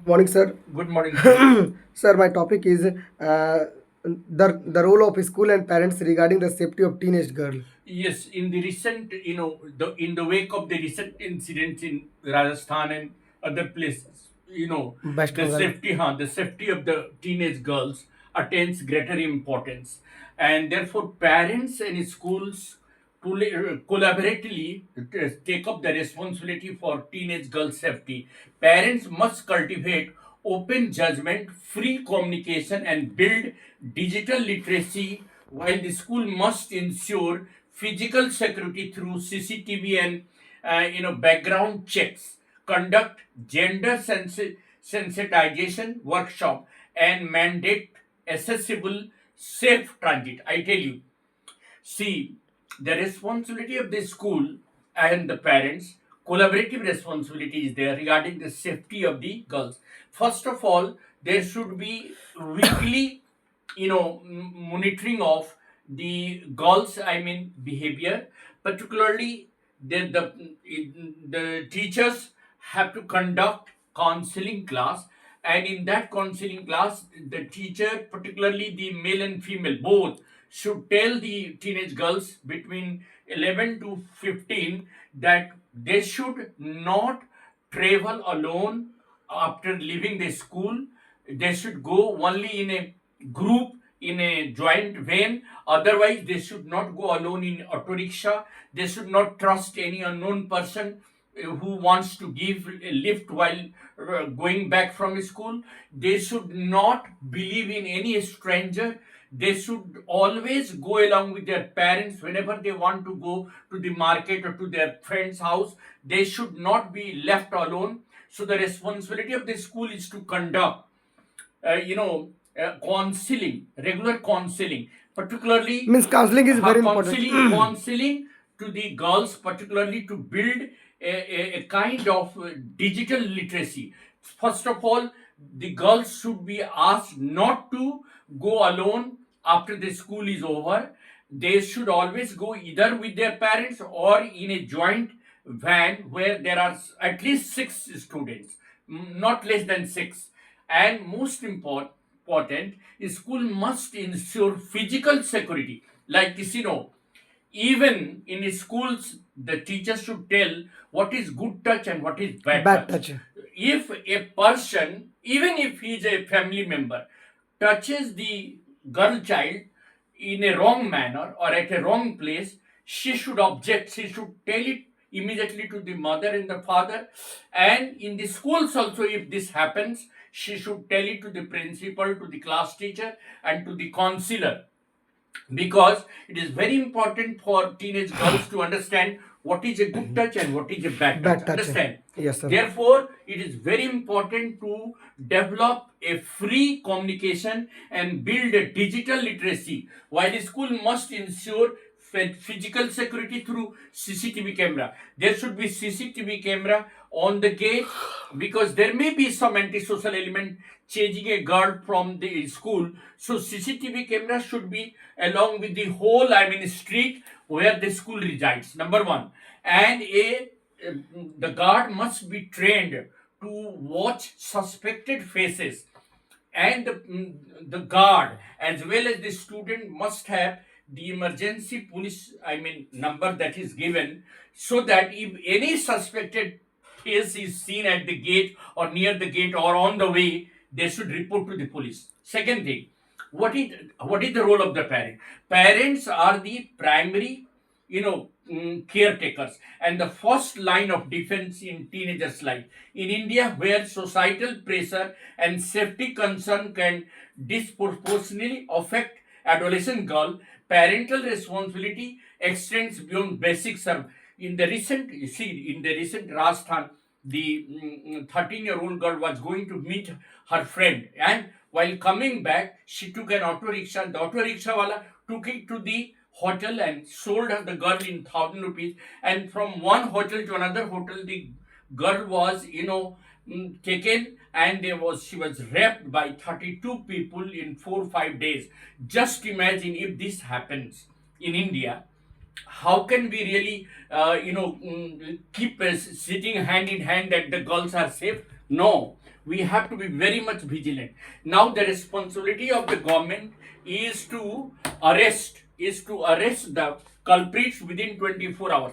Morning, sir. Good morning to you. Sir, my topic is the role of school and parents regarding the safety of teenage girl. Yes, in the recent, in the wake of the recent incidents in Rajasthan and other places, West Bengal. the safety of the teenage girls attains greater importance, and therefore parents and schools collaboratively take up the responsibility for teenage girls' safety. Parents must cultivate open judgment, free communication, and build digital literacy, while the school must ensure physical security through CCTV and background checks, conduct sensitization workshop, and mandate accessible safe transit. I tell you, see, the responsibility of the school and the parents, collaborative responsibility is there regarding the safety of the girls. First of all, there should be weekly, monitoring of the girls, I mean, behavior. Particularly, the teachers have to conduct counseling class, and in that counseling class the teacher, particularly the male and female both, should tell the teenage girls between 11 to 15 that they should not travel alone after leaving the school. They should go only in a group, in a joint van. Otherwise, they should not go alone in auto rickshaw. They should not trust any unknown person who wants to give a lift while going back from school. They should not believe in any stranger. They should always go along with their parents whenever they want to go to the market or to their friend's house. They should not be left alone. So the responsibility of the school is to conduct counseling, regular counseling, particularly Means counseling is very important. counseling to the girls, particularly to build a kind of digital literacy. First of all, the girls should be asked not to go alone after the school is over. They should always go either with their parents or in a joint van where there are at least six students, not less than six. And most important, school must ensure physical security. Like this, even in schools, the teachers should tell what is good touch and what is bad Bad touch. touch. If a person, even if he is a family member, touches the girl child in a wrong manner or at a wrong place, she should object. She should tell it immediately to the mother and the father. And in the schools also, if this happens, she should tell it to the principal, to the class teacher, and to the counselor, because it is very important for teenage girls to understand what is a good touch and what is a bad touch. Bad touch. Understand? Yes, sir. Therefore, it is very important to develop a free communication and build a digital literacy, while the school must ensure physical security through CCTV camera. There should be CCTV camera on the gate, because there may be some antisocial element changing a guard from the school. So CCTV camera should be along with the whole, I mean, street where the school resides. Number one, and the guard must be trained to watch suspected faces, and the guard as well as the student must have the emergency police, I mean, number that is given, so that if any suspected face is seen at the gate or near the gate or on the way, they should report to the police. Second thing, what is the role of the parent? Parents are the primary, caretakers and the first line of defense in teenagers' life. In India, where societal pressure and safety concern can disproportionately affect adolescent girl, parental responsibility extends beyond basic serve. In the recent Rajasthan, the 13-year-old girl was going to meet her friend, and while coming back, she took an auto rickshaw. The auto rickshaw wala took it to the hotel and sold her the girl in 1,000 rupees. And from one hotel to another hotel, the girl was, taken, and she was raped by 32 people in 4 or 5 days. Just imagine if this happens in India, how can we really keep sitting hand in hand that the girls are safe? No, we have to be very much vigilant. Now the responsibility of the government is to arrest the culprits within 24 hours.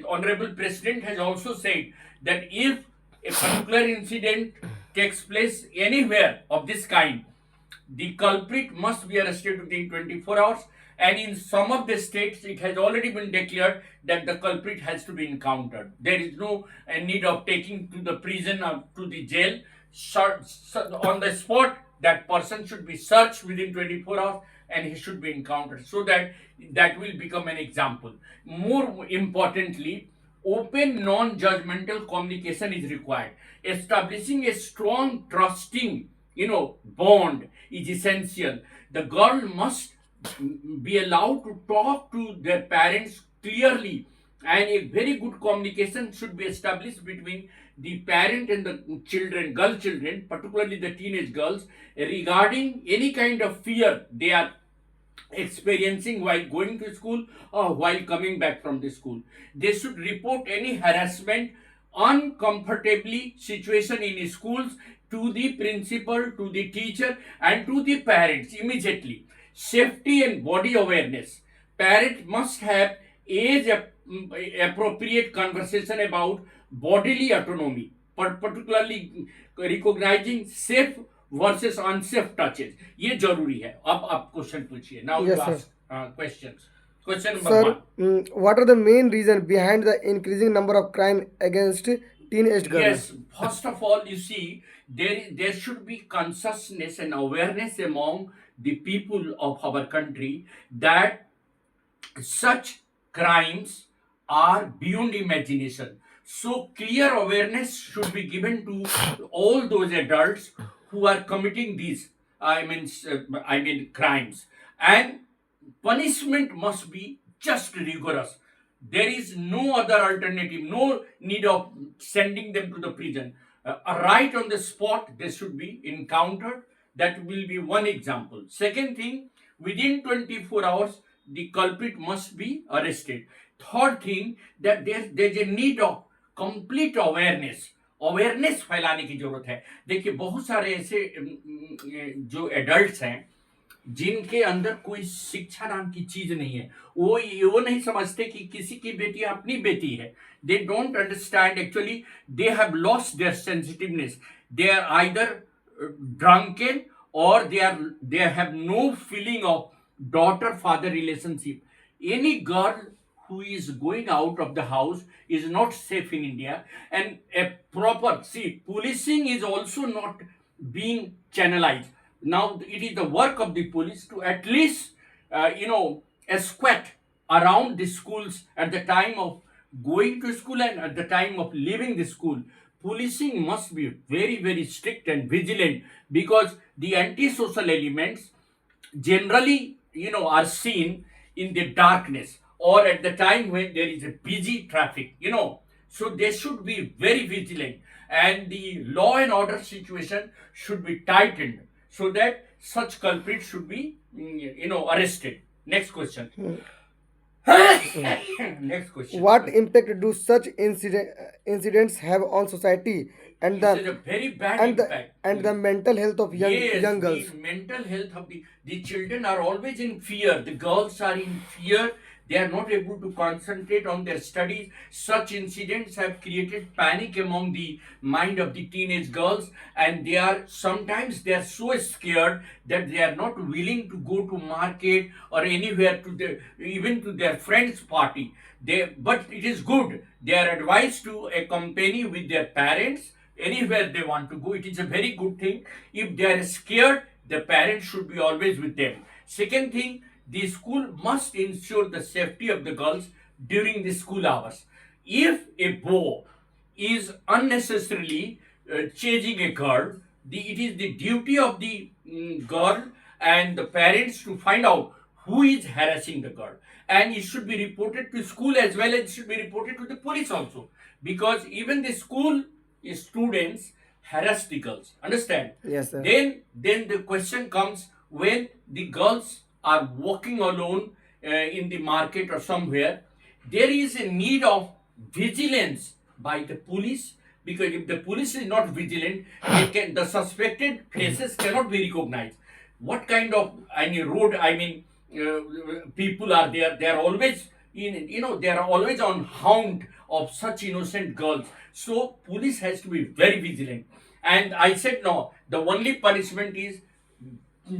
Honorable President has also said that if a particular incident takes place anywhere of this kind, the culprit must be arrested within 24 hours. And in some of the states, it has already been declared that the culprit has to be encountered. There is no need of taking to the prison or to the jail. On the spot, that person should be searched within 24 hours and he should be encountered, so that that will become an example. More importantly, open non-judgmental communication is required. Establishing a strong trusting bond is essential. The girl must be allowed to talk to their parents clearly, and a very good communication should be established between the parent and the children, girl children, particularly the teenage girls, regarding any kind of fear they are experiencing while going to school or while coming back from the school. They should report any harassment, uncomfortably situation in schools to the principal, to the teacher, and to the parents immediately. Safety and body awareness. Parents must have age appropriate conversation about bodily autonomy, particularly recognizing safe versus unsafe touches, ये जरूरी है. अब आप question पूछिए. Now you Yes, sir. Ask questions. Question number Sir, 1. what are the main reason behind the increasing number of crime against teenage girls? Yes, first of all, you see, there should be consciousness and awareness among the people of our country that such crimes are beyond imagination. So clear awareness should be given to all those adults who are committing these, I mean crimes, and punishment must be just rigorous. There is no other alternative, no need of sending them to the prison. Right on the spot, they should be encountered. That will be one example. Second thing, within 24 hours, the culprit must be arrested. Third thing, that there's a need of complete awareness फैलाने की जरूरत है. देखिए, बहुत सारे ऐसे जो adults हैं जिनके अंदर कोई शिक्षा नाम की चीज नहीं है. वो नहीं समझते कि किसी की बेटी अपनी बेटी है. They don't understand. Actually they have lost their sensitiveness. They are either drunken or they have no feeling of daughter father relationship. Any girl who is going out of the house is not safe in India. And a proper, see, policing is also not being channelized. Now it is the work of the police to at least escort around the schools at the time of going to school and at the time of leaving the school. Policing must be very, very strict and vigilant, because the antisocial elements generally are seen in the darkness or at the time when there is a busy traffic. So they should be very vigilant, and the law and order situation should be tightened so that such culprits should be arrested. Next question. Next question. What impact do such incidents have on society and This is the a very bad and the impact. and the mental health of Yes, young girls? the mental health of the children are always in fear. The girls are in fear. They are not able to concentrate on their studies. Such incidents have created panic among the mind of the teenage girls, and they are so scared that they are not willing to go to market or anywhere even to their friends' party. But it is good. They are advised to accompany with their parents anywhere they want to go. It is a very good thing. If they are scared, the parents should be always with them. Second thing, the school must ensure the safety of the girls during the school hours. If a boy is unnecessarily chasing a girl, it is the duty of the girl and the parents to find out who is harassing the girl. And it should be reported to school as well as it should be reported to the police also. Because even the school students harass the girls. Understand? Yes, sir. Then the question comes when the girls are walking alone in the market or somewhere. There is a need of vigilance by the police because if the police is not vigilant, the suspected faces cannot be recognized. What kind of road, people are there? They are always they are always on hound of such innocent girls. So police has to be very vigilant. And I said no, the only punishment is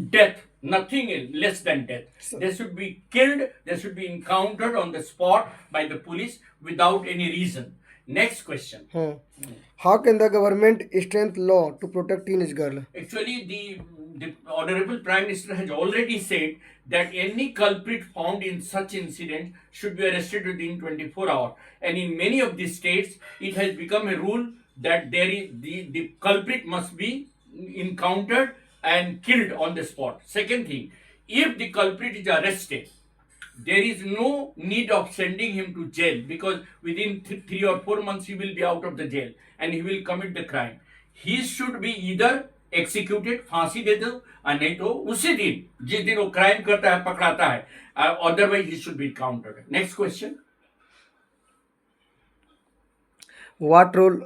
death, nothing less than death. They should be killed, they should be encountered on the spot by the police without any reason. Next question. How can the government strengthen law to protect teenage girl? Actually, the Honorable Prime Minister has already said that any culprit found in such incident should be arrested within 24 hours. And in many of the states, it has become a rule that the culprit must be encountered and killed on the spot. Second thing, if the culprit is arrested, there is no need of sending him to jail, because within 3 or 4 months he will be out of the jail and he will commit the crime. He should be either executed, फांसी दे दो, और नहीं तो उसी दिन जिस दिन वो क्राइम करता है पकड़ाता है, otherwise he should be counted. Next question. What role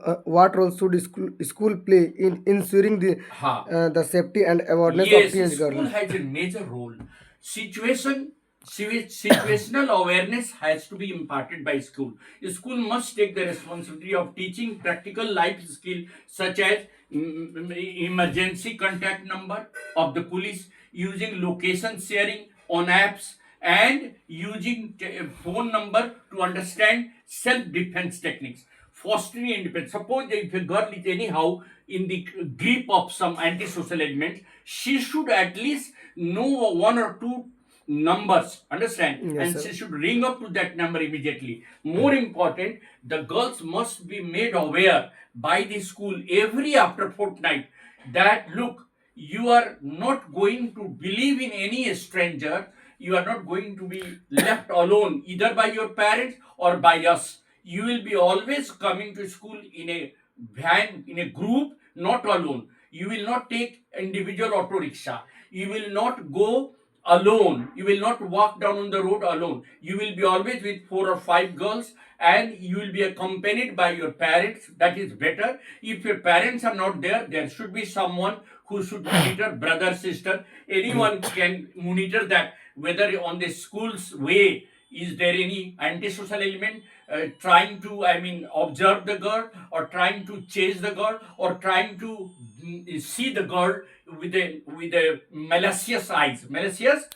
should school play in ensuring the safety and awareness of Yes, teenage school girl? has a major role. Situational awareness has to be imparted by school. School must take the responsibility of teaching practical life skills such as emergency contact number of the police, using location sharing on apps, and using phone number to understand self-defense techniques. Fostering independence. Suppose if a girl is anyhow in the grip of some antisocial element, she should at least know 1 or 2 numbers, understand? Yes, And sir. she should ring up to that number immediately. More important, the girls must be made aware by the school every after fortnight that look, you are not going to believe in any stranger, you are not going to be left alone either by your parents or by us. You will be always coming to school in a van, in a group, not alone. You will not take individual auto rickshaw. You will not go alone. You will not walk down on the road alone. You will be always with 4 or 5 girls, and you will be accompanied by your parents. That is better. If your parents are not there, there should be someone who should monitor, brother, sister. Anyone can monitor that, whether on the school's way is there any antisocial element trying to observe the girl, or trying to chase the girl, or trying to see the girl with a malicious eyes.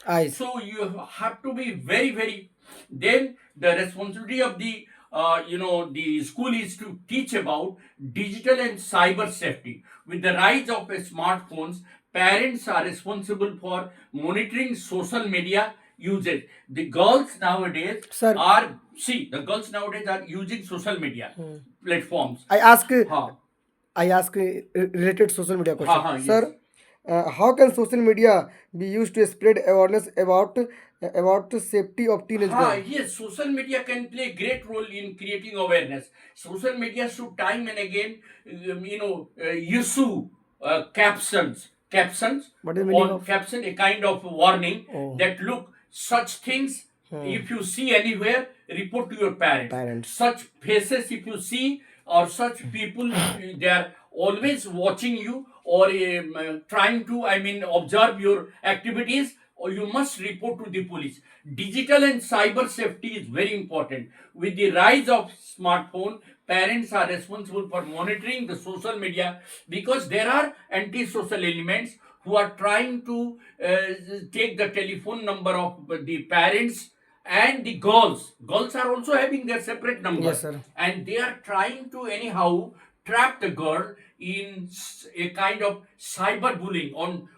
Eyes. So you have to be very very. Then the responsibility of the school is to teach about digital and cyber safety. With the rise of smartphones, parents are responsible for monitoring social media usage. The girls nowadays Sir. the girls nowadays are using social media platforms. I ask हाँ, related social media question. हाँ, yes. Sir, how can social media be used to spread awareness about the safety of teenage girl? Yes, social media can play a great role in creating awareness. Social media should time and again, issue captions. What is the meaning On of? caption, a kind of warning Oh. that look, such things, if you see anywhere, report to your Parents. Such faces, if you see, or such people, they are always watching you, or trying to, observe your activities, or you must report to the police. Digital and cyber safety is very important. With the rise of smartphone, parents are responsible for monitoring the social media, because there are antisocial elements who are trying to take the telephone number of the parents and the girls. Girls are also having their separate numbers. Yes, sir. And they are trying to anyhow trap the girl in a kind of cyber bullying on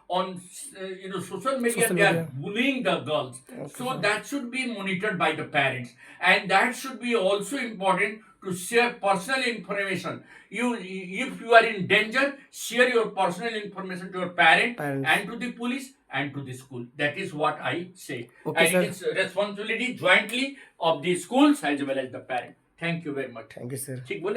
social media. Social They are media. bullying the girls. So that should be monitored by the parents, and that should be also important to share personal information. If you are in danger, share your personal information to your Parents. and to the police and to the school. That is what I say. Okay, And sir. it's responsibility jointly of the schools as well as the parent. Thank you very much. Thank you, sir. ठीक बोले